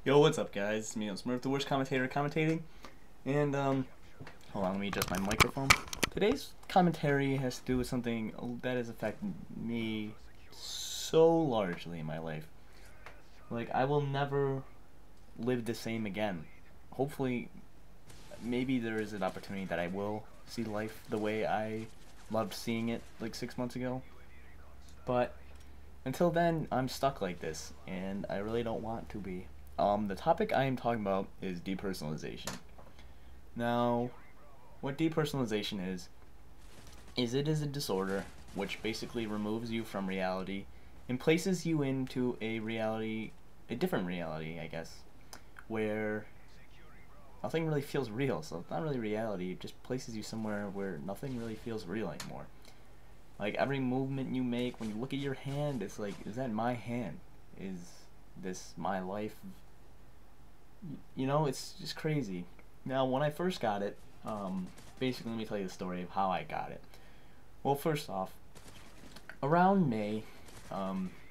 Yo, what's up, guys? It's me, SmurpH, the worst commentator commentating. And, hold on, let me adjust my microphone. Today's commentary has to do with something that has affected me so largely in my life. Like, I will never live the same again. Hopefully, maybe there is an opportunity that I will see life the way I loved seeing it, like, 6 months ago. But, until then, I'm stuck like this, and I really don't want to be. The topic I am talking about is depersonalization. Now, what depersonalization is it is a disorder which basically removes you from reality and places you into a reality, a different reality, I guess, where nothing really feels real. So it's not really reality, it just places you somewhere where nothing really feels real anymore. Like, every movement you make, when you look at your hand, it's like, is that my hand? Is this my life? You know, it's just crazy. Now, when I first got it, basically, let me tell you the story of how I got it. Well, first off, around May,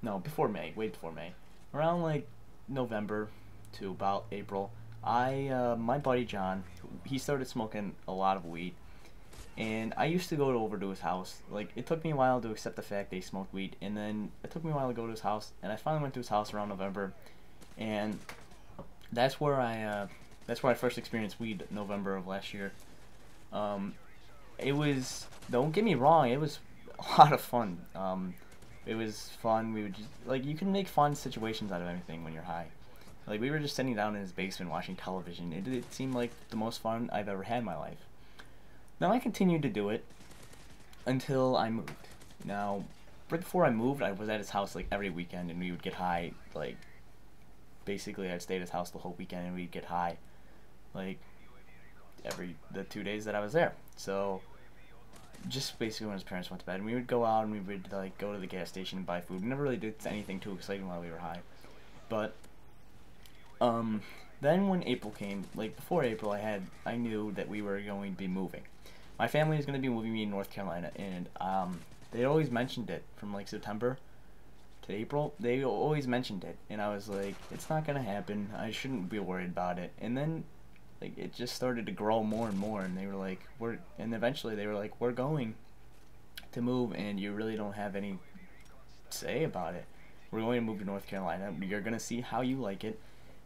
no, before May, way before May, around like November to about April, my buddy John, he started smoking a lot of weed, and I used to go over to his house. Like, it took me a while to accept the fact that he smoked weed, and then it took me a while to go to his house, and I finally went to his house around November, and that's where I first experienced weed, November of last year. It was, don't get me wrong, it was a lot of fun. It was fun. We would just, like, you can make fun situations out of anything when you're high. Like, we were just sitting down in his basement watching television. It seemed like the most fun I've ever had in my life. Now, I continued to do it until I moved. Now, right before I moved, I was at his house, like, every weekend, and we would get high, like, basically I'd stay at his house the whole weekend, and we'd get high, like, the 2 days that I was there. So, just basically when his parents went to bed, and we would go out, and we would, like, go to the gas station and buy food. We never really did anything too exciting while we were high. But, then when April came, like, before April, I knew that we were going to be moving. My family was going to be moving me in North Carolina, and, they always mentioned it from, like, September to April. They always mentioned it, and I was like, it's not going to happen. I shouldn't be worried about it. And then, like, it just started to grow more and more, and they were like, and eventually they were like, we're going to move, and you really don't have any say about it. We're going to move to North Carolina. You're going to see how you like it,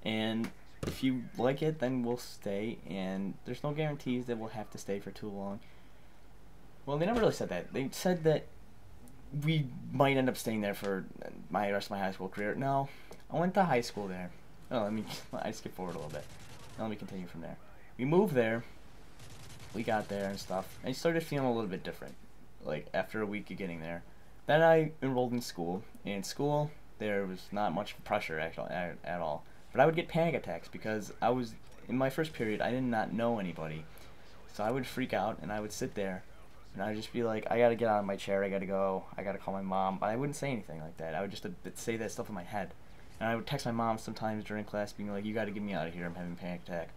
and if you like it, then we'll stay, and there's no guarantees that we'll have to stay for too long. Well, they never really said that. They said that we might end up staying there for my rest of my high school career. No, I went to high school there. Oh, I skipped forward a little bit. Now let me continue from there. We moved there. We got there and stuff. I started feeling a little bit different, like, after a week of getting there. Then I enrolled in school. In school, there was not much pressure actually at all. But I would get panic attacks because I was, in my first period, I did not know anybody. So I would freak out, and I would sit there, and I would just be like, I gotta get out of my chair, I gotta go, I gotta call my mom. But I wouldn't say anything like that. I would just say that stuff in my head. And I would text my mom sometimes during class being like, you gotta get me out of here, I'm having a panic attack.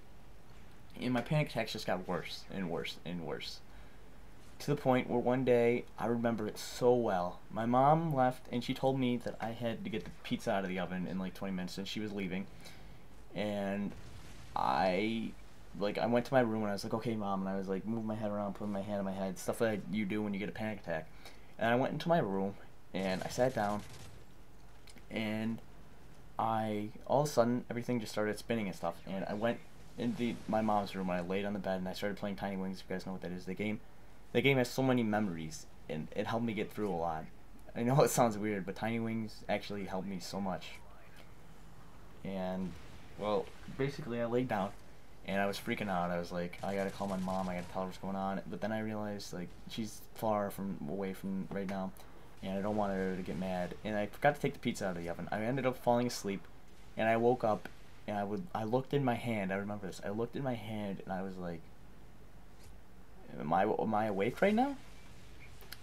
And my panic attacks just got worse and worse and worse. To the point where one day, I remember it so well. My mom left, and she told me that I had to get the pizza out of the oven in like 20 minutes, and she was leaving. And I went to my room, and I was like, okay, Mom, and I was like, moving my head around, putting my hand on my head, stuff that you do when you get a panic attack. And I went into my room, and I sat down, and all of a sudden, everything just started spinning and stuff, and I went into my mom's room, and I laid on the bed, and I started playing Tiny Wings. If you guys know what that is, the game has so many memories, and it helped me get through a lot. I know it sounds weird, but Tiny Wings actually helped me so much. And, well, basically I laid down, and I was freaking out. I was like, I gotta call my mom, I gotta tell her what's going on. But then I realized, like, she's away from right now, and I don't want her to get mad. And I forgot to take the pizza out of the oven. I ended up falling asleep, and I woke up, and I looked in my hand. I remember this. I looked in my hand, and I was like, am I awake right now?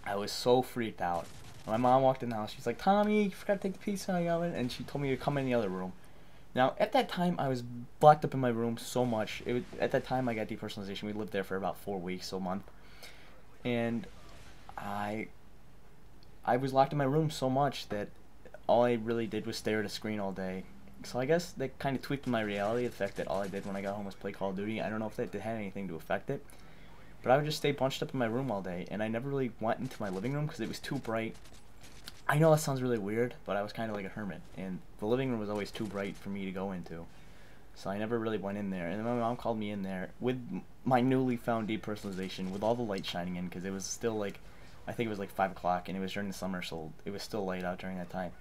I was so freaked out. My mom walked in the house. She's like, Tommy, you forgot to take the pizza out of the oven, and she told me to come in the other room. Now, at that time, I was locked up in my room so much. At that time, I got depersonalization. We lived there for about 4 weeks, so a month. And I was locked in my room so much that all I really did was stare at a screen all day. So I guess that kind of tweaked my reality, the fact that all I did when I got home was play Call of Duty. I don't know if that had anything to affect it, but I would just stay bunched up in my room all day, and I never really went into my living room because it was too bright. I know that sounds really weird, but I was kind of like a hermit, and the living room was always too bright for me to go into. So I never really went in there, and then my mom called me in there with my newly found depersonalization, with all the light shining in, because it was still like, I think it was like 5 o'clock, and it was during the summer, so it was still light out during that time.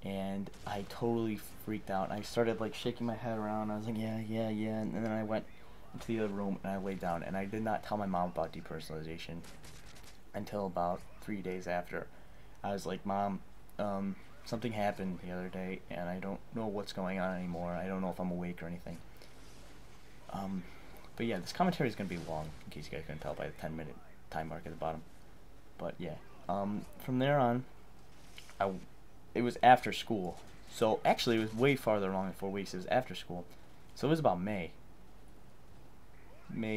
And I totally freaked out, and I started like shaking my head around. I was like, yeah, yeah, yeah, and then I went into the other room, and I laid down, and I did not tell my mom about depersonalization until about 3 days after. I was like, Mom, something happened the other day, and I don't know what's going on anymore. I don't know if I'm awake or anything. But yeah, this commentary is going to be long, in case you guys couldn't tell by the 10-minute time mark at the bottom. But yeah, from there on, it was after school. So actually, it was way farther along than 4 weeks. It was after school. So it was about May.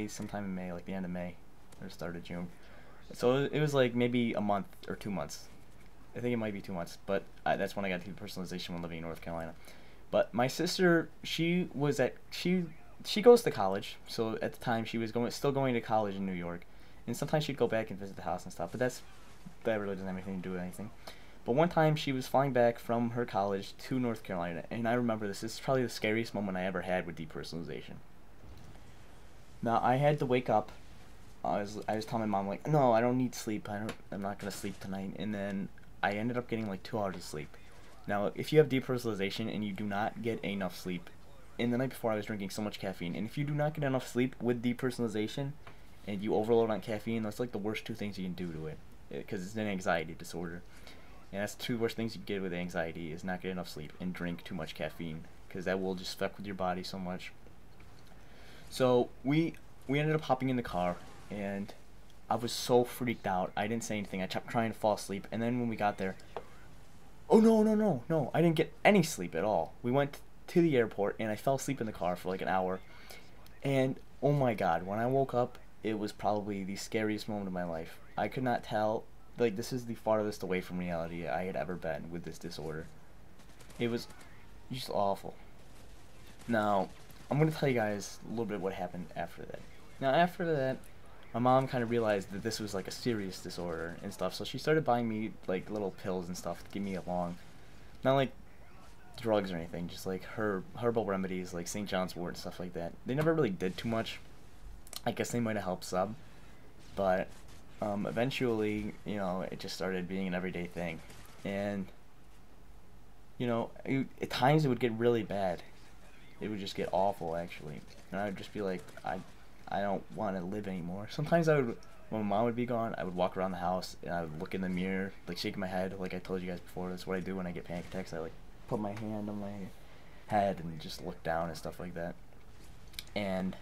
Sometime in May, like the end of May, or start of June. So it was like maybe a month or 2 months. I think it might be 2 months, but that's when I got depersonalization when living in North Carolina. But my sister, she goes to college, so at the time she was still going to college in New York, and sometimes she'd go back and visit the house and stuff. But that really doesn't have anything to do with anything. But one time she was flying back from her college to North Carolina, and I remember this is probably the scariest moment I ever had with depersonalization. Now I had to wake up. I was telling my mom, like, no, I don't need sleep. I'm not gonna sleep tonight. And then I ended up getting like 2 hours of sleep. Now, if you have depersonalization and you do not get enough sleep, and the night before I was drinking so much caffeine, and if you do not get enough sleep with depersonalization, and you overload on caffeine, that's like the worst 2 things you can do to it, because it's an anxiety disorder. And that's the 2 worst things you can get with anxiety, is not get enough sleep and drink too much caffeine, because that will just fuck with your body so much. So we ended up hopping in the car, and I was so freaked out. I didn't say anything. I kept trying to fall asleep, and then when we got there, oh no, I didn't get any sleep at all. We went to the airport, and I fell asleep in the car for like an hour, and oh my god, when I woke up, it was probably the scariest moment of my life. I could not tell, like, this is the farthest away from reality I had ever been with this disorder. It was just awful. Now, I'm going to tell you guys a little bit what happened after that. Now, after that, my mom kind of realized that this was like a serious disorder and stuff, so she started buying me like little pills and stuff to get me along. Not like drugs or anything, just like herbal remedies like St. John's wort and stuff like that. They never really did too much. I guess they might have helped some, but eventually, you know, it just started being an everyday thing. And, you know, at times it would get really bad. It would just get awful, actually. And I would just be like, I don't want to live anymore. Sometimes when my mom would be gone, I would walk around the house and I would look in the mirror, like shaking my head, like I told you guys before. That's what I do when I get panic attacks. I like put my hand on my head and just look down and stuff like that. And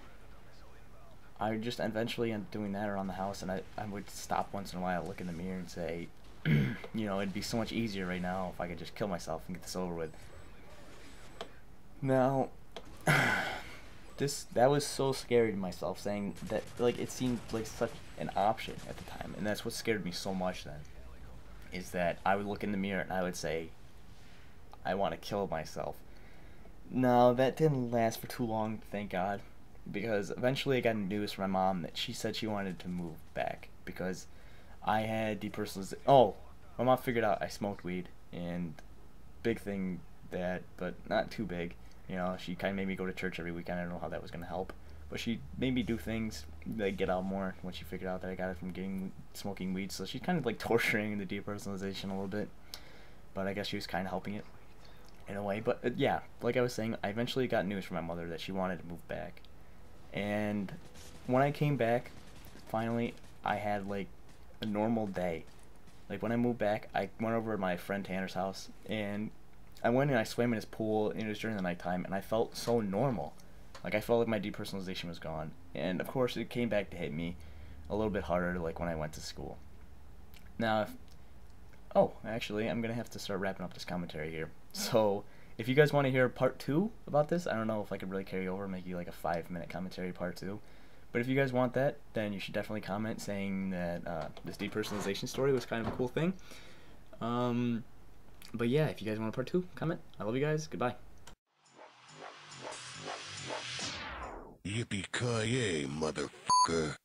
I would just eventually end up doing that around the house, and I would stop once in a while, look in the mirror and say, you know, it'd be so much easier right now if I could just kill myself and get this over with. Now, that was so scary to myself, saying that, like, it seemed like such an option at the time, and that's what scared me so much then, is that I would look in the mirror and I would say, I want to kill myself. No, that didn't last for too long, thank God, because eventually I got news from my mom that she said she wanted to move back, because I had depersonalization. Oh, my mom figured out I smoked weed, and big thing that, but not too big. You know, she kind of made me go to church every weekend. I don't know how that was going to help, but she made me do things that get out more when she figured out that I got it from smoking weed. So she's kind of like torturing the depersonalization a little bit, but I guess she was kind of helping it in a way. But yeah, like I was saying, I eventually got news from my mother that she wanted to move back, and when I came back, finally, I had like a normal day. Like when I moved back, I went over to my friend Tanner's house, and I went and I swam in his pool, and it was during the nighttime, and I felt so normal. Like, I felt like my depersonalization was gone. And, of course, it came back to hit me a little bit harder, like, when I went to school. Now, actually, I'm going to have to start wrapping up this commentary here. So, if you guys want to hear part 2 about this, I don't know if I could really carry over, make you, like, a 5-minute commentary part 2. But if you guys want that, then you should definitely comment saying that this depersonalization story was kind of a cool thing. But yeah, if you guys want a part 2, comment. I love you guys. Goodbye. Yippee-ki-yay, motherfucker.